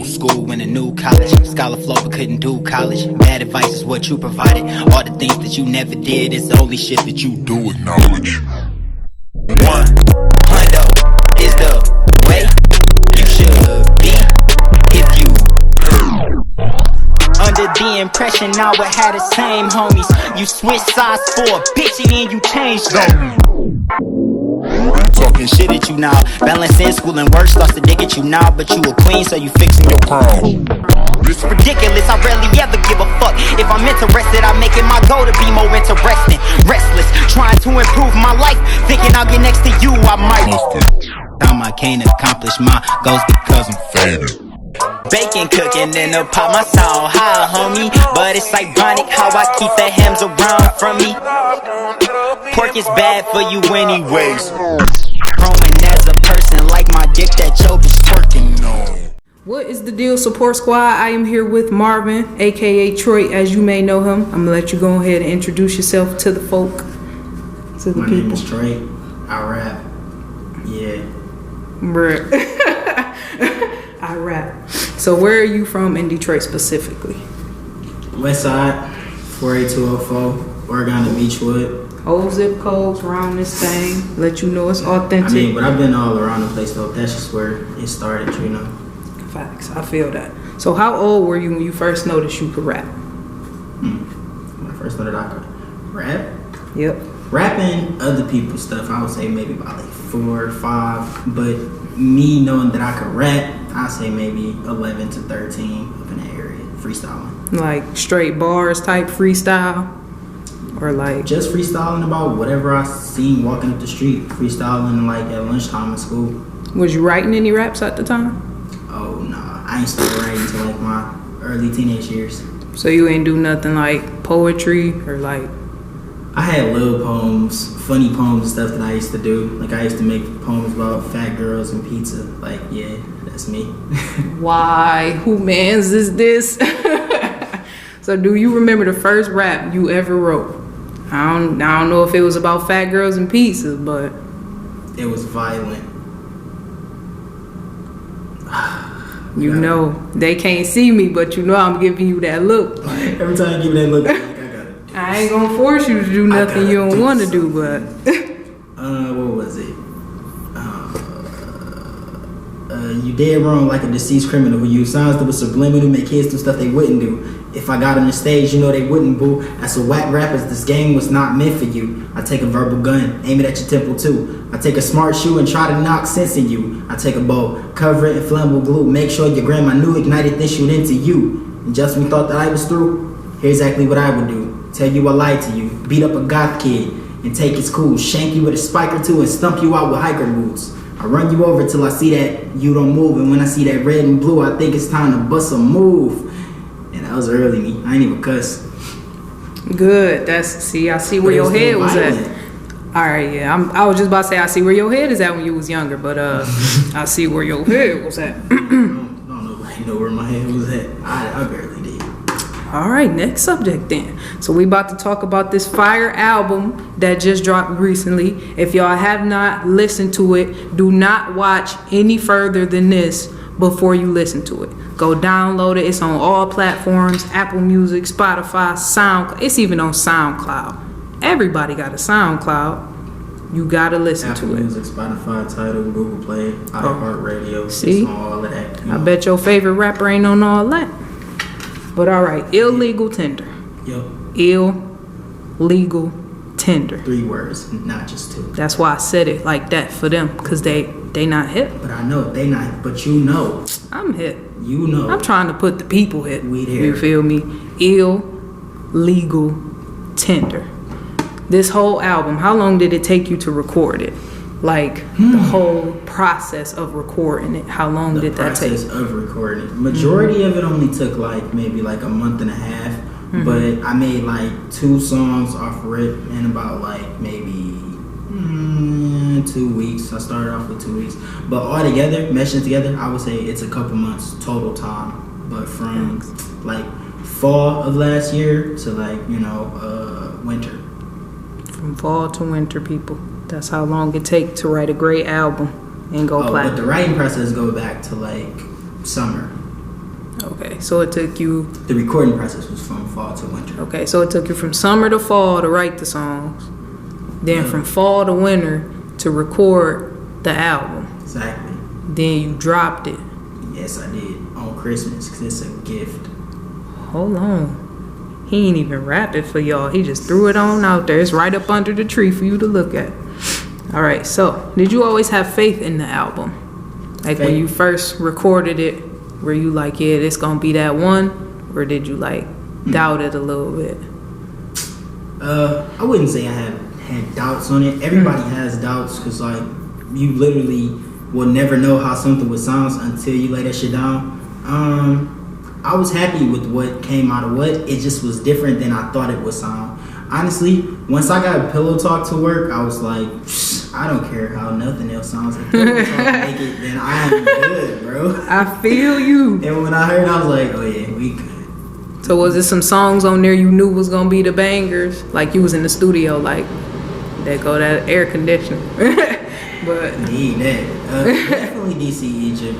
old school in a new college. Scholar flow but couldn't do college. Bad advice is what you provided. All the things that you never did is the only shit that you do acknowledge. 100 is the way you should be if you under the impression I would have the same homies. You switch sides for a bitch and then you change them. Talking shit at you now. Balancing school and work starts to dig at you now. But you a queen, so you fixing your crown. It's ridiculous, I rarely ever give a fuck. If I'm interested, I make it my goal to be more interesting. Restless, trying to improve my life. Thinking I'll get next to you, I might. Time I can't accomplish my goals because I'm faded. Bacon cooking in the pot, my sound high, homie. But it's ironic how I keep the hams around from me. Pork is bad for you anyways. Growing as a person like my dick that your bitch twerking on. What is the deal, Support Squad? I am here with Marvin, AKA Troiyt, as you may know him. I'm gonna let you go ahead and introduce yourself to the folk, to the my people. My name is Troiyt. I rap. Yeah. Bruh. I rap. So where are you from in Detroit specifically? West Side, 48204, Oregon to Beechwood. Whole zip codes around this thing. Let you know it's authentic. I mean, but I've been all around the place though. That's just where it started, you know. Facts. I feel that. So how old were you when you first noticed you could rap? When I first noticed I could rap? Yep. Rapping other people's stuff, I would say maybe about like 4 or 5. But me knowing that I could rap, I'd say maybe 11 to 13 up in that area, freestyling. Like straight bars type freestyle? Or like just freestyling about whatever I seen walking up the street, freestyling like at lunchtime in school. Was you writing any raps at the time? Oh nah, I ain't started writing until like my early teenage years. So you ain't do nothing like poetry or like? I had little poems, funny poems and stuff that I used to do. Like I used to make poems about fat girls and pizza. Like yeah, that's me. Why? Who mans is this? So do you remember the first rap you ever wrote? I don't know if it was about fat girls and pizza, but it was violent. You know, they can't see me, but you know I'm giving you that look. Every time you give me that look, I'm like, I got it. I ain't gonna force you to do nothing you don't want to do, but. What was it? You dead wrong like a deceased criminal who use sounds that were subliminal, make kids do stuff they wouldn't do. If I got on the stage, you know they wouldn't boo. As a whack rappers, this game was not meant for you. I take a verbal gun, aim it at your temple too. I take a smart shoe and try to knock sense in you. I take a bow, cover it in flammable glue. Make sure your grandma knew ignited this shoot into you. And just when you thought that I was through, here's exactly what I would do. Tell you I lied to you, beat up a goth kid, and take his cool. Shank you with a spike or two and stump you out with hiker boots. I run you over till I see that you don't move. And when I see that red and blue, I think it's time to bust a move. And that was early me. I ain't even cuss. Good. I see where your head was at. All right, yeah. I was just about to say I see where your head is at when you was younger, but I see where your head was at. I don't know where my head was at. I barely did. All right, next subject then. So we about to talk about this fire album that just dropped recently. If y'all have not listened to it, do not watch any further than this before you listen to it. Go download it. It's on all platforms: Apple Music, Spotify, SoundCloud. It's even on SoundCloud. Everybody got a SoundCloud. You gotta listen Apple to it. Music, Spotify, Tidal, Google Play, iHeartRadio. See, it's on all of that. I bet your favorite rapper ain't on all that. But all right, illegal tender. Yep. Illegal tender. 3 words, not just 2. That's why I said it like that for them, because they not hip. But I know they not. But you know, I'm hip. You know, I'm trying to put the people hip. We there. You feel me? Illegal tender. This whole album, how long did it take you to record it? Like the whole process of recording it, how long did that take? The process of recording it. Majority of it only took like maybe like a month and a half. But I made like 2 songs off rip in about like maybe 2 weeks. I started off with 2 weeks. But all together, meshing together, I would say it's a couple months total time. But from like fall of last year to like, winter. From fall to winter, people. That's how long it takes to write a great album and go platinum. But the writing process go back to like summer. Okay, so it took you. The recording process was from fall to winter. Okay, so it took you from summer to fall to write the songs, then from fall to winter to record the album. Exactly. Then you dropped it. Yes, I did on Christmas because it's a gift. Hold on. He ain't even rap it for y'all. He just threw it on out there. It's right up under the tree for you to look at. All right, so did you always have faith in the album? Like when you first recorded it, were you like, yeah, this gonna be that one? Or did you like doubt it a little bit? I wouldn't say I had doubts on it. Everybody has doubts because like you literally will never know how something would sound until you lay that shit down. I was happy with what came out of what. It just was different than I thought it would sound. Honestly, once I got Pillow Talk to work, I was like, I don't care how nothing else sounds. If Pillow Talk make it, then I am good, bro. I feel you. And when I heard it, I was like, oh yeah, we good. So was there some songs on there you knew was gonna be the bangers? Like you was in the studio, like, there go that air conditioner. But need that. Definitely DC Egypt.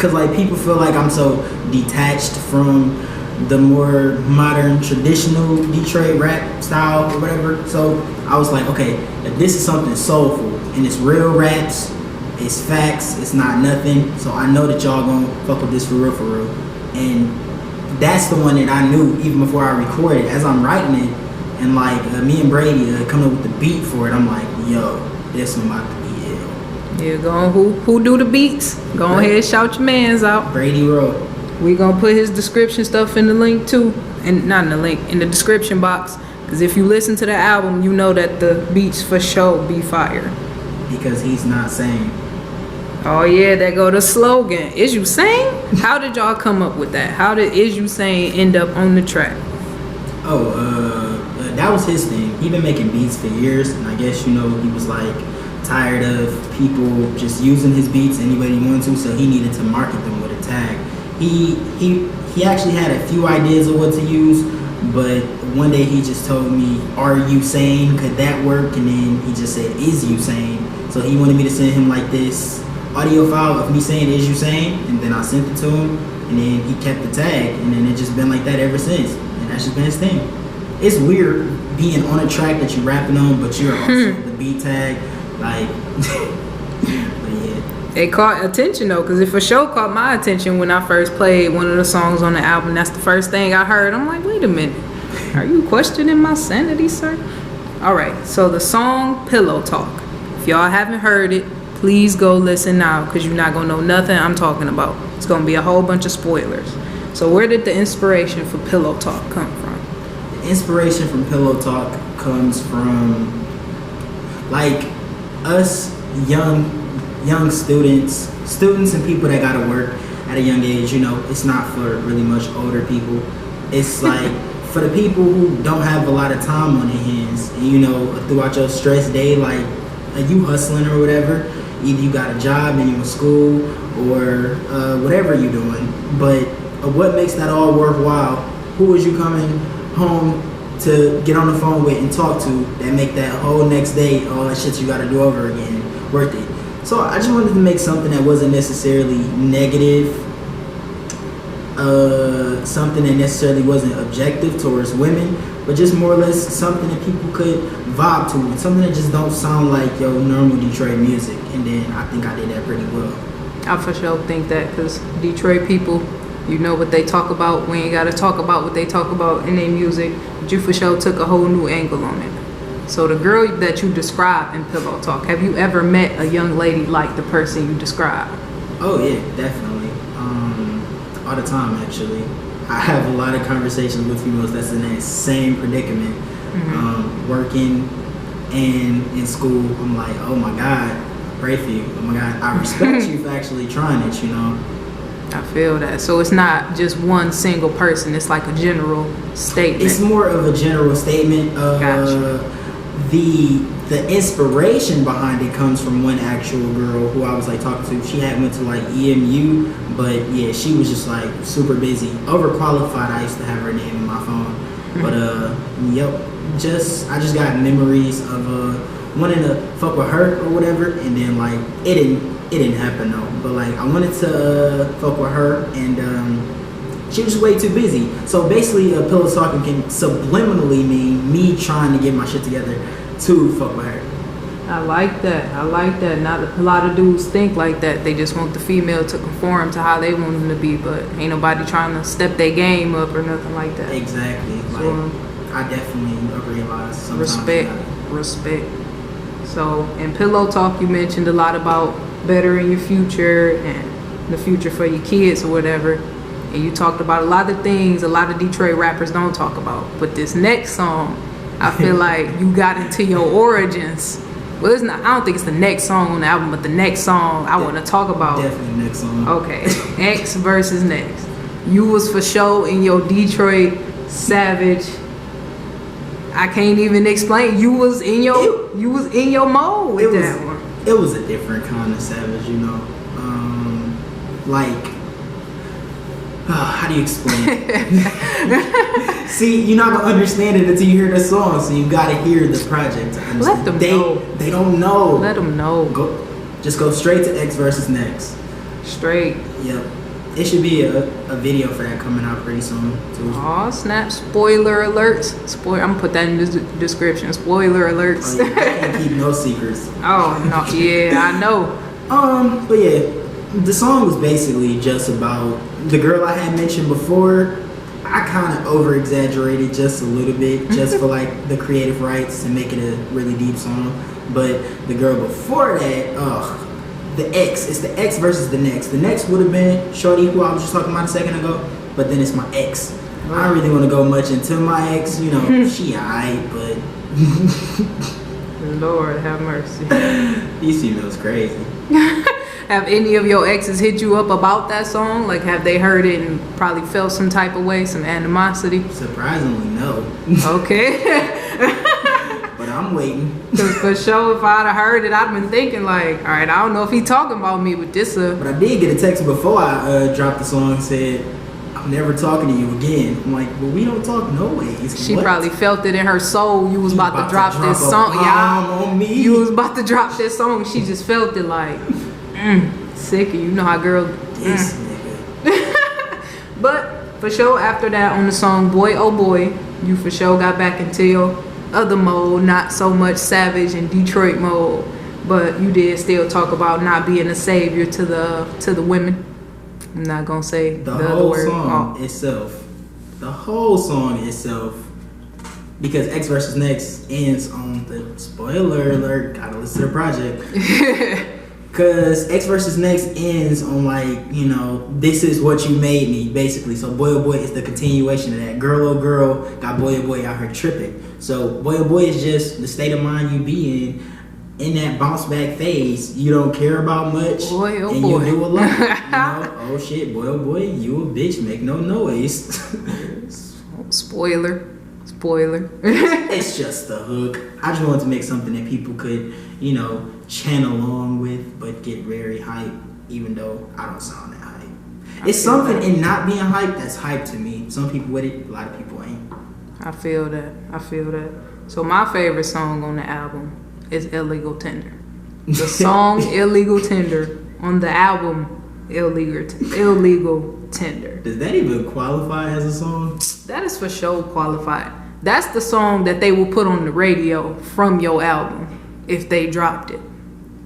Cause like people feel like I'm so detached from the more modern traditional Detroit rap style or whatever. So I was like, okay, if this is something soulful and it's real raps, it's facts, it's not nothing. So I know that y'all gonna fuck with this for real. And that's the one that I knew even before I recorded. As I'm writing it, and like me and Brady coming up with the beat for it, I'm like, yo, this one about to be ill. yeah, go on. Who do the beats? Go ahead, shout your mans out. Brady wrote. We gonna put his description stuff in the link too, and not in the link, in the description box. Cause if you listen to the album, you know that the beats for sure be fire. Because he's not saying. Oh yeah, that go the slogan. Is you saying? How did y'all come up with that? How did Is You Saying end up on the track? That was his thing. He been making beats for years, and I guess he was like tired of people just using his beats any way he wanted to, so he needed to market them with a tag. He actually had a few ideas of what to use, but one day he just told me, "Are you saying? Could that work?" And then he just said, "Is you saying?" So he wanted me to send him like this audio file of me saying, "Is you saying?" And then I sent it to him, and then he kept the tag, and then it just been like that ever since. And that's just been his thing. It's weird being on a track that you're rapping on, but you're also the beat tag, like. But yeah. It caught attention though, because it for sure caught my attention when I first played one of the songs on the album. That's the first thing I heard. I'm like, wait a minute, are you questioning my sanity, sir? All right, so the song Pillow Talk. If y'all haven't heard it, please go listen now, because you're not gonna know nothing I'm talking about. It's gonna be a whole bunch of spoilers. So where did the inspiration for Pillow Talk come from? The inspiration from Pillow Talk comes from like us young students and people that gotta work at a young age. It's not for really much older people. It's like for the people who don't have a lot of time on their hands, and throughout your stress day, like you hustling or whatever, either you got a job and you in school or whatever you're doing, but what makes that all worthwhile? Who is you coming home to get on the phone with and talk to that make that whole next day, all that shit you gotta do over again, worth it? So I just wanted to make something that wasn't necessarily negative, something that necessarily wasn't objective towards women, but just more or less something that people could vibe to, something that just don't sound like your normal Detroit music. And then I think I did that pretty well. I for sure think that, because Detroit people, you know what they talk about. We ain't got to talk about what they talk about in their music, but you for sure took a whole new angle on it. So the girl that you described in Pillow Talk, have you ever met a young lady like the person you described? Oh yeah, definitely. All the time, actually. I have a lot of conversations with females that's in that same predicament. Working and in school, I'm like, oh my God, I pray for you. Oh my God, I respect you for actually trying it, I feel that. So it's not just one single person, it's like a general statement. It's more of a general statement. Gotcha. The inspiration behind it comes from one actual girl who I was like talking to. She had went to like EMU, but yeah, she was just like super busy, overqualified. I used to have her name in my phone, but I just got memories of wanting to fuck with her or whatever, and then like it didn't happen though. But like I wanted to fuck with her, and she was way too busy. So basically, pillow talking can subliminally mean me trying to get my shit together to fuck with her. I like that. Not a lot of dudes think like that. They just want the female to conform to how they want them to be, but ain't nobody trying to step their game up or nothing like that. Exactly. So, like I definitely realize sometimes. Respect. So in Pillow Talk, you mentioned a lot about bettering your future and the future for your kids or whatever. And you talked about a lot of things a lot of Detroit rappers don't talk about. But this next song, I feel like you got into your origins. Well, it's not. I don't think it's the next song on the album, but the next song I want to talk about. Definitely next song. Okay, X versus Next. You was for sure in your Detroit Savage. I can't even explain. You was in your mode with that one. It was a different kind of savage, you know. How do you explain it? See, you're not gonna understand it until you hear the song, so you gotta hear the project to understand. Let them know. They don't know. Let them know. Just go straight to X versus Next. Straight. Yep. It should be a video for that coming out pretty soon too. Aw, snap! Spoiler alerts. I'm gonna put that in the description. Spoiler alerts. Oh, yeah, I can't keep no secrets. Oh no, yeah, I know. But yeah, the song was basically just about the girl I had mentioned before. I kind of over exaggerated just a little bit, just for like the creative rights to make it a really deep song. But the girl before that, the X. It's the X versus the Next. The Next would have been Shorty, who I was just talking about a second ago. But then it's my ex. I don't really want to go much into my ex. You know, she alright, but Lord have mercy. These females crazy. Have any of your exes hit you up about that song? Like, have they heard it and probably felt some type of way, some animosity? Surprisingly, no. Okay. But I'm waiting. Cause for sure, if I'd have heard it, I'd been thinking like, all right, I don't know if he talking about me, but this. But I did get a text before I dropped the song and said, "I'm never talking to you again." I'm like, well, we don't talk no ways. She probably felt it in her soul. You was about to drop this song, y'all. On me. You was about to drop this song. She just felt it like, sick of you. Know how girl. This nigga. But for sure, after that, on the song "Boy Oh Boy," you for sure got back into your other mode, not so much Savage and Detroit mode, but you did still talk about not being a savior to the women. I'm not gonna say the other whole word. Song itself. The whole song itself. Because X versus Next ends on the spoiler alert. Gotta listen to the project. Cause X versus Next ends on like, you know, this is what you made me, basically. So Boy Oh Boy is the continuation of that. Girl Oh Girl got Boy Oh Boy out here tripping. So Boy Oh Boy is just the state of mind you be in that bounce back phase. You don't care about much. Boy Oh and Boy. you do a lot. You know, oh shit, Boy Oh Boy, you a bitch, make no noise. Spoiler. It's just the hook. I just wanted to make something that people could, you know, chant along with, but get very hype, even though I don't sound that hype. It's something in not being hype that's hype to me. Some people with it, a lot of people ain't. I feel that. So my favorite song on the album is Illegal Tender. The song Illegal Tender on the album Illegal Tender. Does that even qualify as a song? That is for sure qualified. That's the song that they will put on the radio from your album if they dropped it.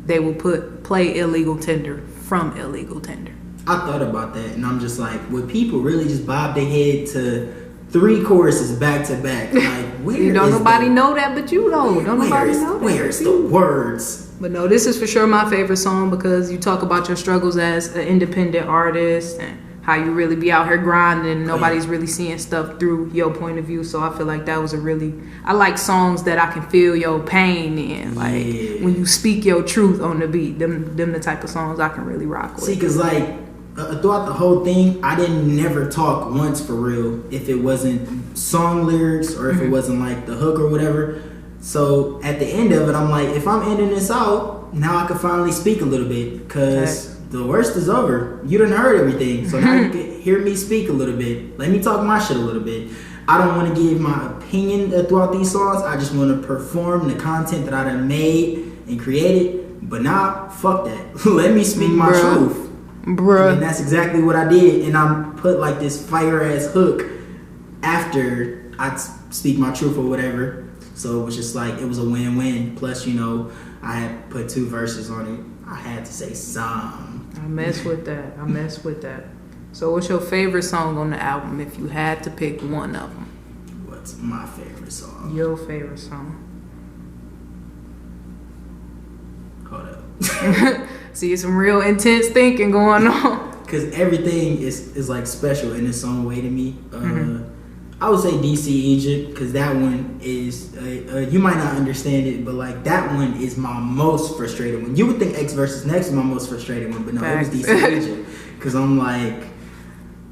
They will play Illegal Tender from Illegal Tender. I thought about that and I'm just like, would people really just bob their head to 3 choruses back to back? Like, where you don't nobody know that, but you know. Don't nobody know that. Where's the words? But no, this is for sure my favorite song because you talk about your struggles as an independent artist and how you really be out here grinding and nobody's really seeing stuff through your point of view. So I feel like that was I like songs that I can feel your pain in. Like when you speak your truth on the beat, them the type of songs I can really rock with. See, cause like throughout the whole thing, I didn't never talk once for real if it wasn't song lyrics or if it wasn't like the hook or whatever. So at the end of it, I'm like, if I'm ending this out, now I can finally speak a little bit because the worst is over. You done heard everything. So now you can hear me speak a little bit. Let me talk my shit a little bit. I don't want to give my opinion throughout these songs. I just want to perform the content that I done made and created. But nah, fuck that. Let me speak my truth. Bruh. And that's exactly what I did. And I put like this fire ass hook after I speak my truth or whatever. So it was just like, it was a win-win. Plus, you know, I had put 2 verses on it. I had to say some. I mess with that. So what's your favorite song on the album if you had to pick one of them? What's my favorite song? Your favorite song. Hold up. See, some real intense thinking going on. Because everything is like special in its own way to me. I would say DC Egypt, because that one is, you might not understand it, but like that one is my most frustrated one. You would think X versus Next is my most frustrated one, but no, Facts. it was DC Egypt. Because I'm like,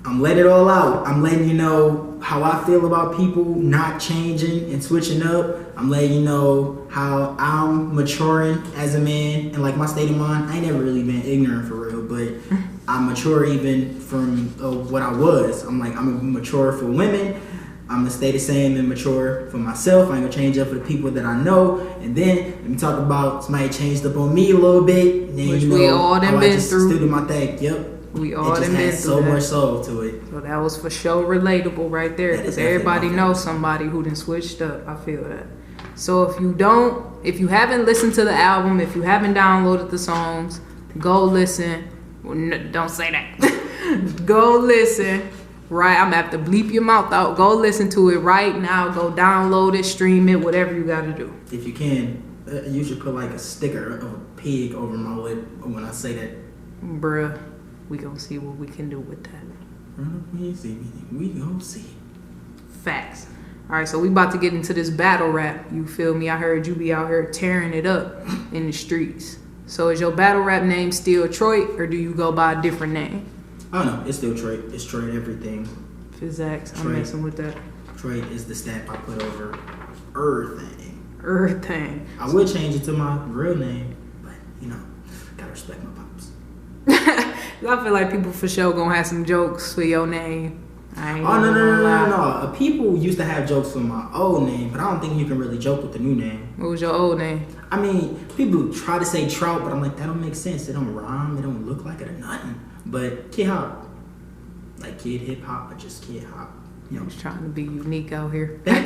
I'm letting it all out. I'm letting you know how I feel about people not changing and switching up. I'm letting you know how I'm maturing as a man and like my state of mind. I ain't never really been ignorant for real, but I'm mature even from what I was. I'm like, I'm mature for women. I'm gonna stay the same and mature for myself. I ain't gonna change up for the people that I know. And then let me talk about somebody changed up on me a little bit. And then, Which you know, we all done how been I just through. stood to my thing. Yep. We all it just done been had so through that. much soul to it. So that was for sure relatable right there, That is because everybody definitely knows somebody who done switched up. I feel that. So if you haven't listened to the album, if you haven't downloaded the songs, go listen. Well, don't say that. Go listen. Right, I'm gonna have to bleep your mouth out. Go listen to it right now. Go download it, stream it, whatever you gotta do. If you can, you should put like a sticker of a pig over my lip when I say that. Bruh, we gonna see what we can do with that. We gonna see. Facts. All right, so we about to get into this battle rap. You feel me? I heard you be out here tearing it up in the streets. So is your battle rap name still Troiyt, or do you go by a different name? I don't know. It's still Troiyt. It's Troiyt everything. Physics. I'm Troiyt. messing with that. Troiyt is the stamp I put over everything. Everything. I would change it to my real name, but you know, gotta respect my pops. I feel like people for sure gonna have some jokes for your name. I ain't Oh no gonna lie. no! People used to have jokes for my old name, but I don't think you can really joke with the new name. What was your old name? I mean, people try to say Trout, but I'm like, that don't make sense. It don't rhyme. It don't look like it or nothing. But Kid Hop, like Kid Hip Hop, but just Kid Hop. You know, Just trying to be unique out here. back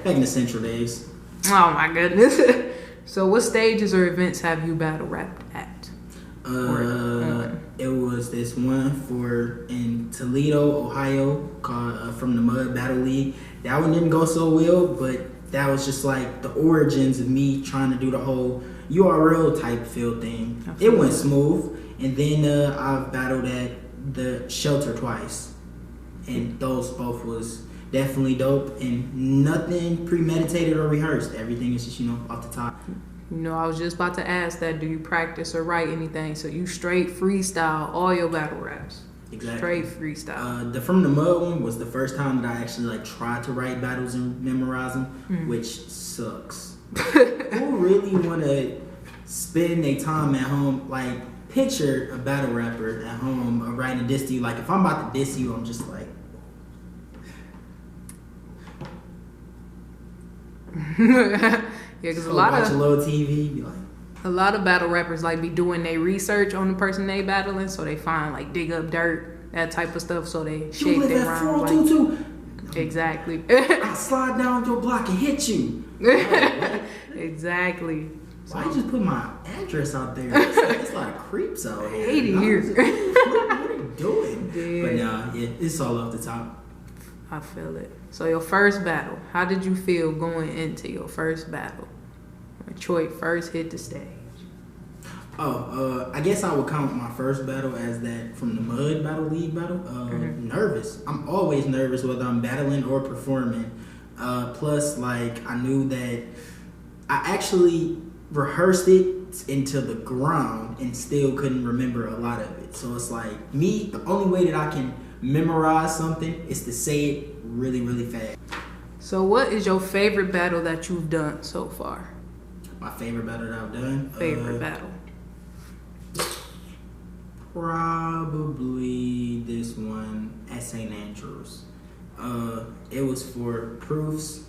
in the Central days. Oh my goodness. So what stages or events have you battle rapped at? It was this one in Toledo, Ohio, called From the Mud Battle League. That one didn't go so well, but that was just like the origins of me trying to do the whole URL type field thing. It went smooth. And then I've battled at the Shelter twice. And those both was definitely dope. And nothing premeditated or rehearsed. Everything is just, you know, off the top. You know, I was just about to ask that. Do you practice or write anything? So you straight freestyle all your battle raps. Exactly. Straight freestyle. The From the Mud one was the first time that I actually like tried to write battles and memorize them, which sucks. Who really want to spend their time at home? Like, picture a battle rapper at home writing a diss to you. Like, if I'm about to diss you, I'm just like... Yeah, because a lot watch a of little TV, be like... a lot of battle rappers like be doing their research on the person they battling, so they find like dig up dirt, that type of stuff, so they shape You live their at rhyme. Like, 422. exactly. I slide down your block and hit you. Exactly. Why you just put my address out there? It's like creeps out here. Hate it here. What are you doing? Yeah. But nah, yeah, it's all off the top. I feel it. So your first battle, how did you feel going into your first battle? When Troiyt first hit the stage. I guess I would count my first battle as that From the Mud Battle League battle. Nervous. I'm always nervous whether I'm battling or performing. Plus, like, I knew that I actually rehearsed it into the ground and still couldn't remember a lot of it. So it's like, me, the only way that I can memorize something is to say it really, really fast. So what is your favorite battle that you've done so far? My favorite battle that I've done? Favorite battle? Probably this one at St. Andrews. It was for Proof's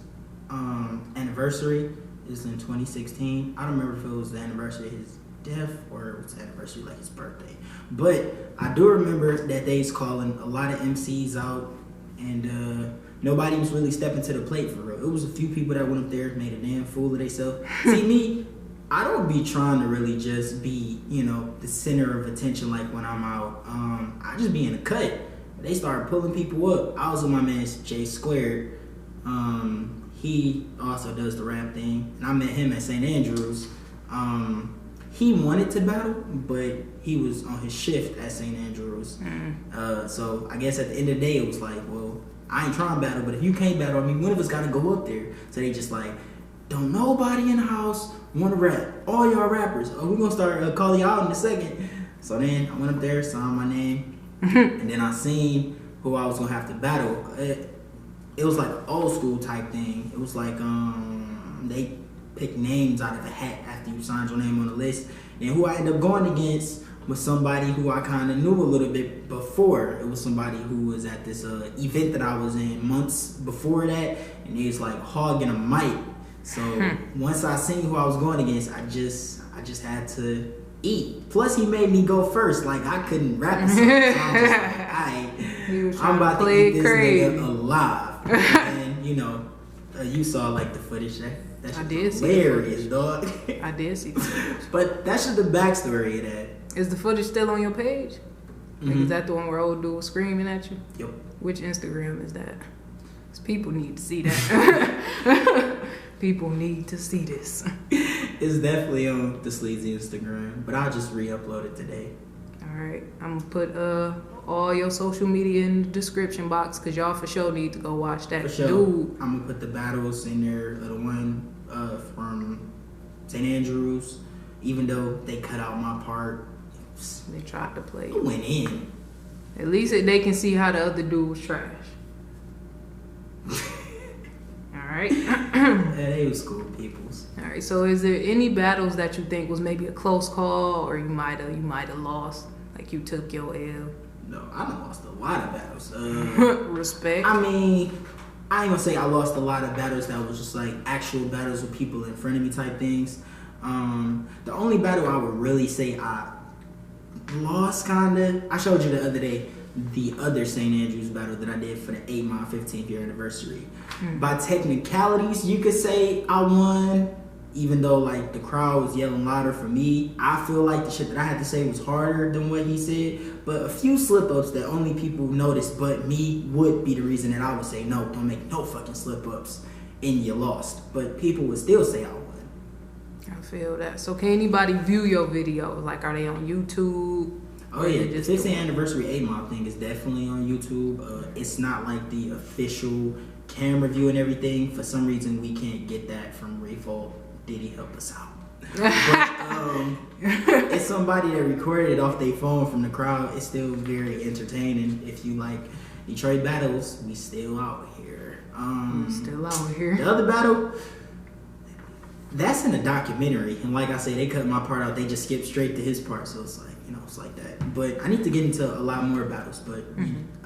anniversary. It was in 2016. I don't remember if it was the anniversary of his death or it was the anniversary like his birthday. But I do remember that they was calling a lot of MCs out, and nobody was really stepping to the plate for real. It was a few people that went up there, made a damn fool of themselves. See, me, I don't be trying to really just be, you know, the center of attention like when I'm out. I just be in the cut. They started pulling people up. I was with my man Jay Squared. He also does the rap thing, and I met him at St. Andrews. He wanted to battle, but he was on his shift at St. Andrews. So I guess at the end of the day, it was like, well, I ain't trying to battle, but if you can't battle, I mean, one of us got to go up there. So they just like, don't nobody in the house want to rap. All y'all rappers. Oh, we're going to start calling y'all in a second. So then I went up there, signed my name, and then I seen who I was going to have to battle. It was like an old school type thing. It was like they pick names out of a hat after you signed your name on the list. And who I ended up going against was somebody who I kind of knew a little bit before. It was somebody who was at this event that I was in months before that, and he was like hogging a mic. So once I seen who I was going against, I just had to eat. Plus he made me go first. Like I couldn't rap a song. So I'm just like, I'm about to eat this nigga alive. And you know, you saw like the footage. That I did see hilarious, dog. I did see the footage. But that's just the backstory of that. Is the footage still on your page? Like, is that the one where old dude was screaming at you? Yep. Which Instagram is that? Because people need to see that. People need to see this. It's definitely on the Sleazy Instagram, but I'll just re-upload it today. Alright, I'm gonna put all your social media in the description box because y'all for sure need to go watch that. For sure. Dude. I'm gonna put the battles in there, the one from St. Andrews, even though they cut out my part. They tried to play. It went in. At least they can see how the other dude was trash. Alright. Yeah, they was cool peoples. Alright, so is there any battles that you think was maybe a close call or you might have lost? Like you took your L? No, I done lost a lot of battles. Respect. I mean, I ain't gonna say I lost a lot of battles that was just like actual battles with people in front of me type things. The only battle I would really say I lost kinda, I showed you the other day, the other St. Andrews battle that I did for the 8 Mile 15th year anniversary. By technicalities, you could say I won, even though like the crowd was yelling louder for me. I feel like the shit that I had to say was harder than what he said, but a few slip-ups that only people noticed but me would be the reason that I would say, no, don't make no fucking slip-ups, and you lost. But people would still say I won. I feel that. So can anybody view your videos? Like, are they on YouTube? Oh yeah, the 15th anniversary 8 Mile thing is definitely on YouTube. It's not like the official camera view and everything. For some reason, we can't get that from Refold. Did he help us out? But it's somebody that recorded it off their phone from the crowd. It's still very entertaining. If you like Detroit battles, we still out here. Still out here. The other battle, that's in a documentary, and like I say, they cut my part out. They just skipped straight to his part, so it's like, you know, it's like that. But I need to get into a lot more battles, but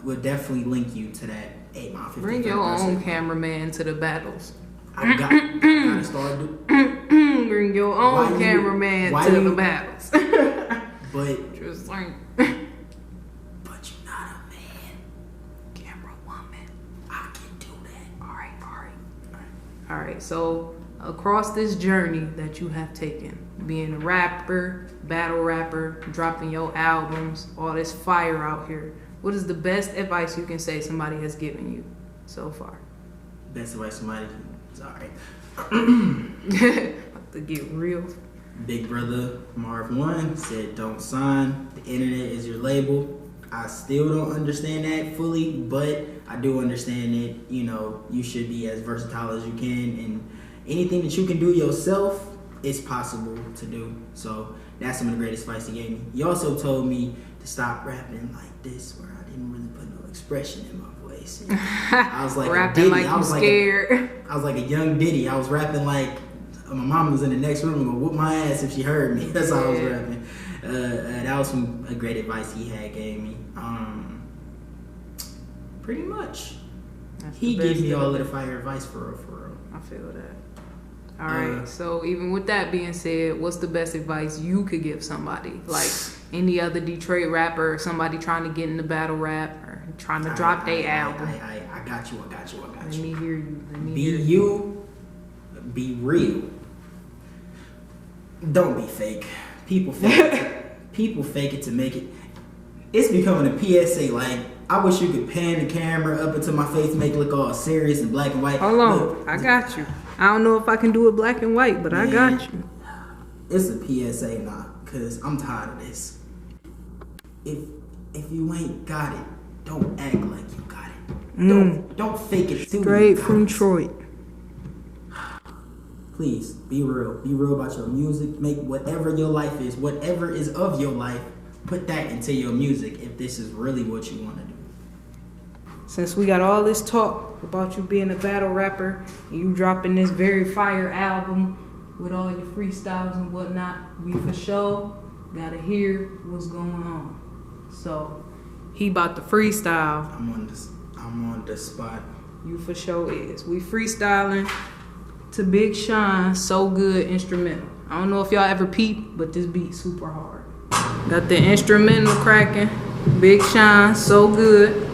we'll definitely link you to that 8 Mile 15th. Bring your own cameraman to the battles. I gotta start doing. Bring your own cameraman to the battles. But just like, but you're not a man, camera woman. I can do that. All right. So across this journey that you have taken, being a rapper, battle rapper, dropping your albums, all this fire out here, what is the best advice you can say somebody has given you so far? Best advice somebody. Sorry. To get real. Big brother Marvin 1 said, don't sign. The internet is your label. I still don't understand that fully, but I do understand that, you know, you should be as versatile as you can, and anything that you can do yourself is possible to do. So that's some of the greatest advice he gave me. He also told me to stop rapping like this, where I didn't really put no expression in my voice. And I was like rapping like you scared. I was like a young Diddy. I was rapping like my mom was in the next room and gonna whoop my ass if she heard me. That's how I was rapping. That was some great advice he had gave me. Pretty much. He gives me all of the fire advice for real. I feel that. All right. So even with that being said, what's the best advice you could give somebody? Like any other Detroit rapper, or somebody trying to get into battle rap or trying to drop their album. I got you. Let me hear you. Be you. Be real. Don't be fake. People fake it to make it. It's becoming a PSA. Like, I wish you could pan the camera up into my face, make it look all serious and black and white. Hold on, look, I got you. I don't know if I can do it black and white, but I got you. It's a PSA now, cause I'm tired of this. If you ain't got it, don't act like you got it. Don't fake it. Straight from Troyt. Please be real. Be real about your music. Make whatever your life is, whatever is of your life, put that into your music if this is really what you want to do. Since we got all this talk about you being a battle rapper and you dropping this very fire album with all your freestyles and whatnot, we for sure gotta hear what's going on. So he about to freestyle. I'm on the spot. You for sure is. We freestyling to Big Sean, So Good instrumental. I don't know if y'all ever peeped, but this beat super hard. Got the instrumental cracking. Big Sean, So Good.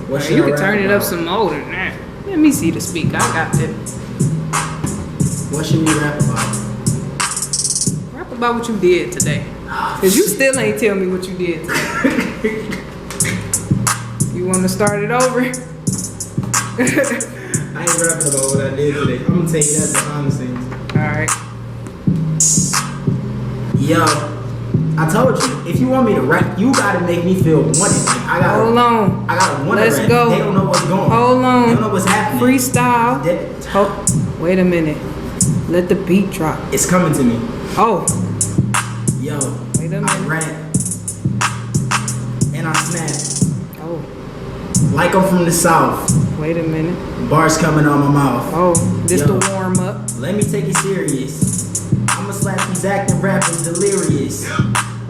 You can turn it up some more than that. Let me see the speaker. I got it. What should we rap about? Rap about what you did today. Cause you still ain't tell me what you did today. You wanna start it over? I ain't rapping about what I did today. I'm gonna tell you that behind the scenes. Alright. Yo, I told you, if you want me to rap, you gotta make me feel wanted. Like, I gotta want to Let's rap. go. They don't know what's going on. Hold on. They don't know what's happening. Freestyle. Wait a minute. Let the beat drop. It's coming to me. Oh. Yo, Wait a minute. I rap and I snap. Oh. Like I'm from the South. Wait a minute. Bars coming out my mouth. Oh, this Yo, the warm up. Let me take it serious. I'ma slap these acting rappers delirious.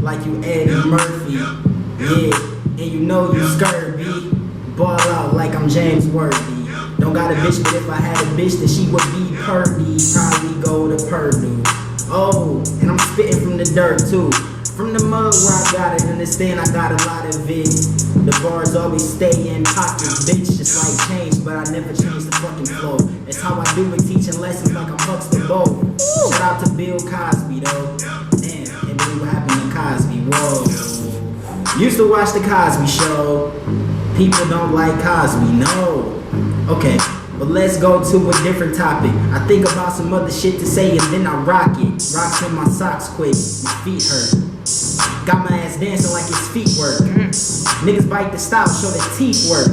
Like you Eddie Murphy. Yeah, and you know you scurvy. Ball out like I'm James Worthy. Don't got a bitch, but if I had a bitch, then she would be Purdy. Probably go to Purdue. Oh, and I'm spitting from the dirt too. From the mud where I got it, understand I got a lot of it. The bars always stay in pockets, bitch, just like change, but I never change the fucking flow. It's how I do it, teaching lessons like I'm Huxtable. Shout out to Bill Cosby, though. Damn, can't believe what happened to Cosby, whoa. Used to watch the Cosby Show. People don't like Cosby, no. Okay, but let's go to a different topic. I think about some other shit to say and then I rock it. Rocks in my socks quick, my feet hurt. Got my ass dancing like his feet work. Niggas bite the stop, show their teeth work.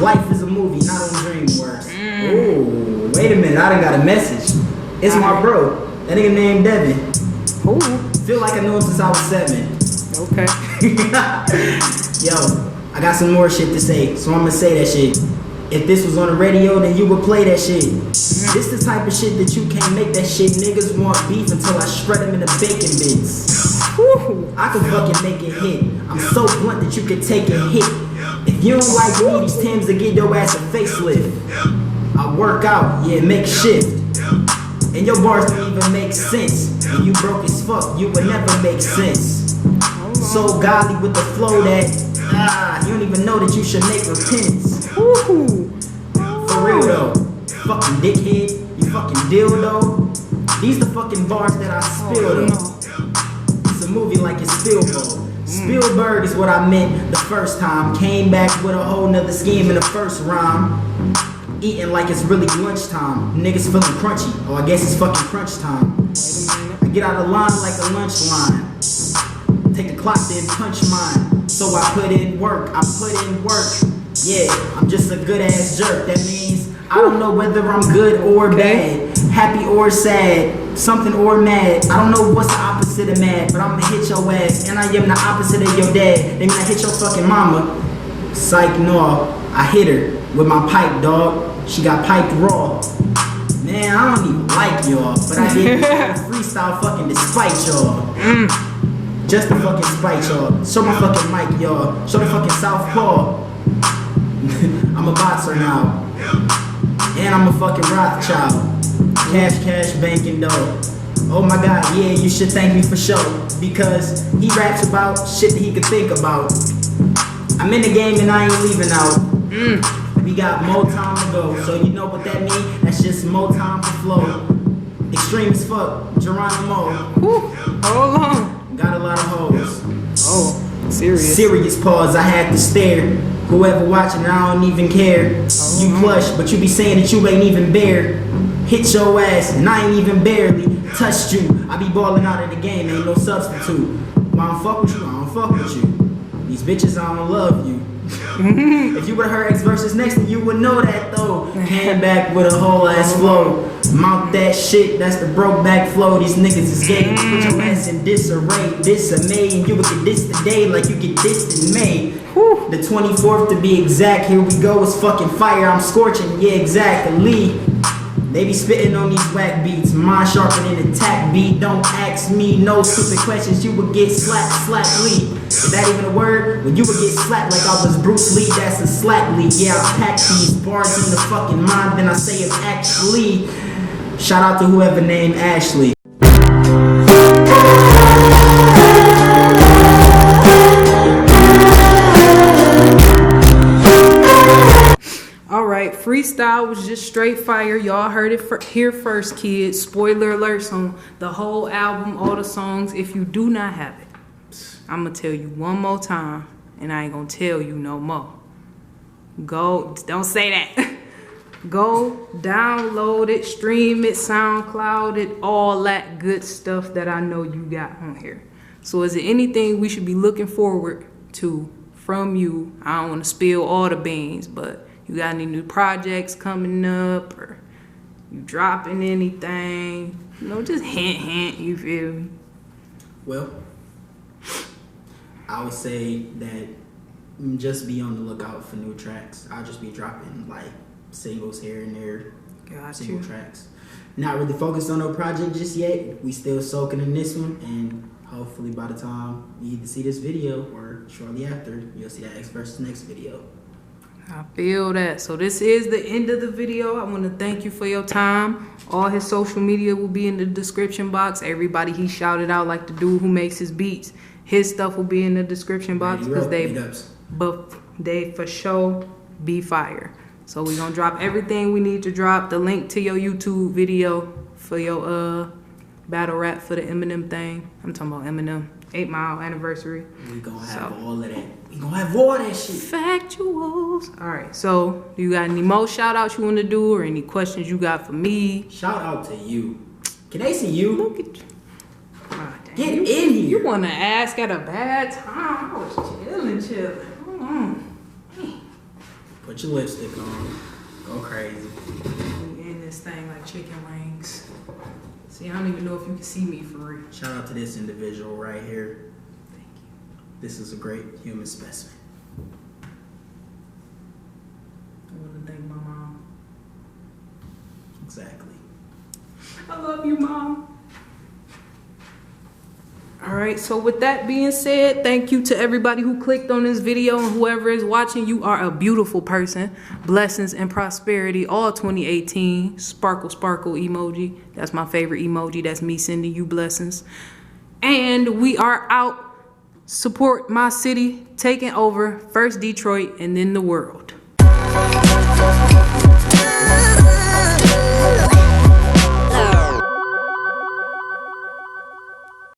Life is a movie, not on DreamWorks. Ooh, wait a minute, I done got a message. It's my bro, that nigga named Devin. Ooh. Feel like I know him since I was 7. Okay. Yo, I got some more shit to say, so I'ma say that shit. If this was on the radio, then you would play that shit. This the type of shit that you can't make that shit. Niggas want beef until I shred them into bacon bits. I can fucking make it hit. I'm so blunt that you can take a hit. If you don't like me, these Timbs to get your ass a facelift. I work out, yeah, make shift. And your bars don't even make sense. When you broke as fuck, you would never make sense. So godly with the flow that, you don't even know that you should make repentance. For real though, fucking dickhead, you fucking dildo. These the fucking bars that I spill though. It's a movie like it's Spielberg. Spielberg is what I meant the first time. Came back with a whole nother scheme in the first rhyme. Eating like it's really lunchtime. Niggas feeling crunchy. Oh, I guess it's fucking crunch time. I get out of line like a lunch line. Take the clock, then punch mine. So I put in work, Yeah, I'm just a good ass jerk. That means I don't know whether I'm good or bad, happy or sad, something or mad. I don't know what's the opposite of mad, but I'm gonna hit your ass. And I am the opposite of your dad. They mean I hit your fucking mama. Psych, no, I hit her with my pipe, dog. She got piped raw. Man, I don't even like y'all, but I did freestyle fucking despite y'all. Just to fucking spite y'all. Show my fucking mic, y'all. Show the fucking Southpaw. I'm a boxer now. And I'm a fucking Rothschild. Cash, banking dough. Oh my god, yeah, you should thank me for sure. Because he raps about shit that he could think about. I'm in the game and I ain't leaving out. We got more time to go. So you know what that means? That's just more time to flow. Extreme as fuck, Geronimo. Hold on. Got a lot of hoes. Oh, serious. Serious pause, I had to stare. Whoever watching, I don't even care. You plush, but you be saying that you ain't even bare. Hit your ass, and I ain't even barely touched you. I be balling out of the game, ain't no substitute. Why I don't fuck with you, I don't fuck with you. These bitches, I don't love you. If you would've heard X verses next, then you would know that though. Came back with a whole ass flow. Mount that shit, that's the broke back flow. These niggas is gay. Put your ass in disarray, dismay, and you would get this today like you get this in May. The 24th to be exact. Here we go, it's fucking fire. I'm scorching, yeah, exactly. They be spitting on these whack beats. Mind sharpening an attack beat. Don't ask me no stupid questions. You would get slapped. Is that even a word? When you would get slapped like I was Bruce Lee, that's a slap lead. Yeah, I pack these bars in the fucking mind, then I say it actually. Shout out to whoever named Ashley. Alright, freestyle was just straight fire. Y'all heard it here first, kids. Spoiler alerts on the whole album, all the songs. If you do not have it, I'm going to tell you one more time, and I ain't going to tell you no more. Go, don't say that. Go download it, stream it, SoundCloud it, all that good stuff that I know you got on here. So is there anything we should be looking forward to from you? I don't want to spill all the beans, but you got any new projects coming up, or you dropping anything? You know, just hint, you feel me? Well, I would say that just be on the lookout for new tracks. I'll just be dropping like singles here and there, single tracks. Not really focused on no project just yet. We still soaking in this one, and hopefully by the time you either see this video or shortly after, you'll see that X versus next video. I feel that. So this is the end of the video. I want to thank you for your time. All his social media will be in the description box. Everybody he shouted out, like the dude who makes his beats, his stuff will be in the description box because they for sure be fire. So we're gonna drop everything we need to drop. The link to your YouTube video for your battle rap for the Eminem thing. I'm talking about Eminem 8 Mile anniversary. We gonna have all of that. We gonna have all that shit. Factuals. All right. So do you got any more shout outs you want to do, or any questions you got for me? Shout out to you. Can they see you? Look at you. Oh, get in here. You want to ask at a bad time? I was chilling. Put your lipstick on. Go crazy. We in this thing like chicken wings. See, I don't even know if you can see me for real. Shout out to this individual right here. Thank you. This is a great human specimen. I want to thank my mom. Exactly. I love you, Mom. All right, so with that being said, thank you to everybody who clicked on this video, and whoever is watching, you are a beautiful person. Blessings and prosperity all 2018. Sparkle, sparkle emoji. That's my favorite emoji. That's me sending you blessings. And we are out. Support my city, taking over first Detroit and then the world.